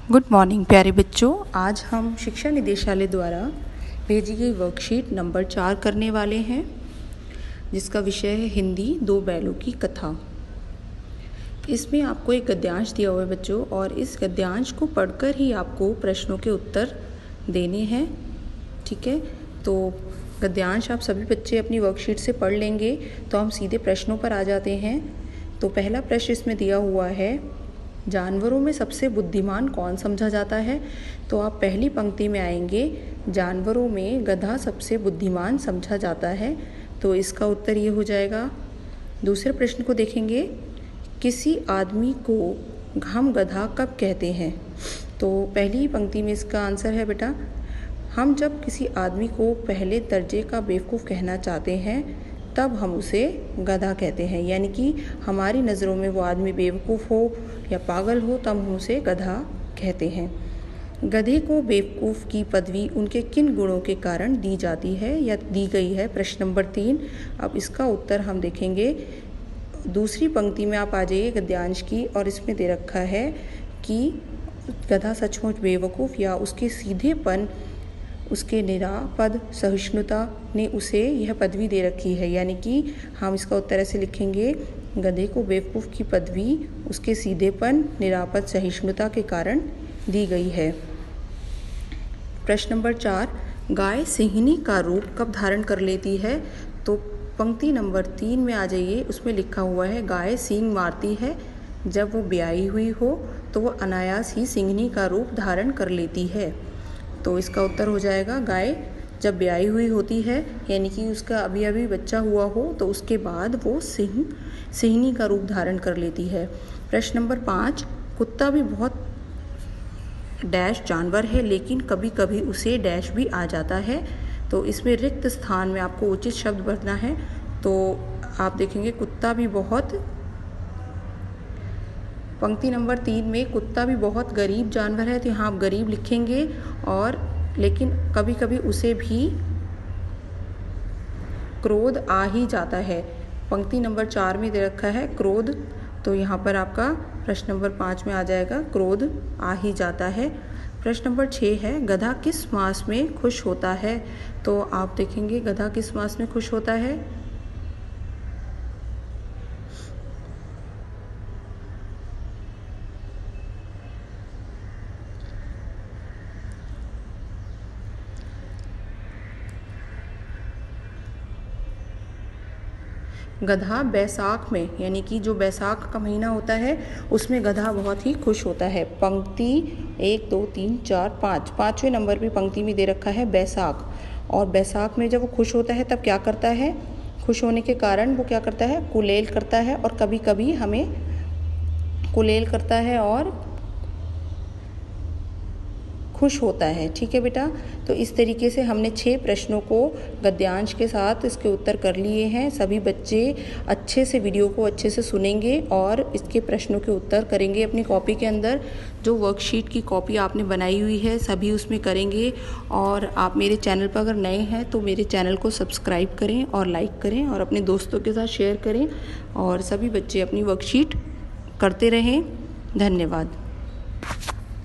Good morning प्यारे बच्चों। आज हम शिक्षा निदेशालय द्वारा भेजी गई वर्कशीट नंबर 4 करने वाले हैं, जिसका विषय है हिंदी दो बैलों की कथा। इसमें आपको एक गद्यांश दिया हुआ है बच्चों, और इस गद्यांश को पढ़कर ही आपको प्रश्नों के उत्तर देने हैं। ठीक है, तो गद्यांश आप सभी बच्चे अपनी वर्कशीट से पढ़ लेंगे तो हम सीधे प्रश्नों पर आ जाते हैं। तो पहला प्रश्न इसमें दिया हुआ है, जानवरों में सबसे बुद्धिमान कौन समझा जाता है। तो आप पहली पंक्ति में आएंगे, जानवरों में गधा सबसे बुद्धिमान समझा जाता है, तो इसका उत्तर ये हो जाएगा। दूसरे प्रश्न को देखेंगे, किसी आदमी को हम गधा कब कहते हैं। तो पहली पंक्ति में इसका आंसर है बेटा, हम जब किसी आदमी को पहले दर्जे का बेवकूफ़ कहना चाहते हैं तब हम उसे गधा कहते हैं, यानी कि हमारी नज़रों में वो आदमी बेवकूफ़ हो या पागल हो तब हम उसे गधा कहते हैं। गधे को बेवकूफ़ की पदवी उनके किन गुणों के कारण दी जाती है या दी गई है। प्रश्न नंबर 3। अब इसका उत्तर हम देखेंगे। दूसरी पंक्ति में आप आ जाइए गद्यांश की, और इसमें दे रखा है कि गधा सचमुच बेवकूफ़ या उसके सीधेपन, उसके निरापद सहिष्णुता ने उसे यह पदवी दे रखी है, यानी कि हम इसका उत्तर ऐसे लिखेंगे, गधे को बेवकूफ़ की पदवी उसके सीधेपन, निरापद सहिष्णुता के कारण दी गई है। प्रश्न नंबर 4, गाय सिंहनी का रूप कब धारण कर लेती है। तो पंक्ति नंबर 3 में आ जाइए, उसमें लिखा हुआ है, गाय सींग मारती है जब वो ब्याई हुई हो तो वो अनायास ही सिंहनी का रूप धारण कर लेती है। तो इसका उत्तर हो जाएगा, गाय जब ब्याई हुई होती है, यानी कि उसका अभी अभी बच्चा हुआ हो, तो उसके बाद वो सिंहनी का रूप धारण कर लेती है। प्रश्न नंबर 5, कुत्ता भी बहुत डैश जानवर है, लेकिन कभी कभी उसे डैश भी आ जाता है। तो इसमें रिक्त स्थान में आपको उचित शब्द भरना है। तो आप देखेंगे, कुत्ता भी बहुत, पंक्ति नंबर 3 में कुत्ता भी बहुत गरीब जानवर है, तो यहाँ आप गरीब लिखेंगे, और लेकिन कभी कभी उसे भी क्रोध आ ही जाता है। पंक्ति नंबर 4 में दे रखा है क्रोध, तो यहाँ पर आपका प्रश्न नंबर 5 में आ जाएगा, क्रोध आ ही जाता है। प्रश्न नंबर 6 है, गधा किस मास में खुश होता है। तो आप देखेंगे, गधा किस मास में खुश होता है। गधा बैसाख में, यानी कि जो बैसाख का महीना होता है उसमें गधा बहुत ही खुश होता है। पंक्ति 1 2 3 4 5, 5वें नंबर पे पंक्ति में दे रखा है बैसाख, और बैसाख में जब वो खुश होता है तब क्या करता है, खुश होने के कारण वो क्या करता है, कुलेल करता है, और कभी कभी हमें कुलेल करता है और खुश होता है। ठीक है बेटा, तो इस तरीके से हमने 6 प्रश्नों को गद्यांश के साथ इसके उत्तर कर लिए हैं। सभी बच्चे अच्छे से वीडियो को अच्छे से सुनेंगे और इसके प्रश्नों के उत्तर करेंगे अपनी कॉपी के अंदर। जो वर्कशीट की कॉपी आपने बनाई हुई है सभी उसमें करेंगे। और आप मेरे चैनल पर अगर नए हैं तो मेरे चैनल को सब्सक्राइब करें और लाइक करें और अपने दोस्तों के साथ शेयर करें, और सभी बच्चे अपनी वर्कशीट करते रहें। धन्यवाद।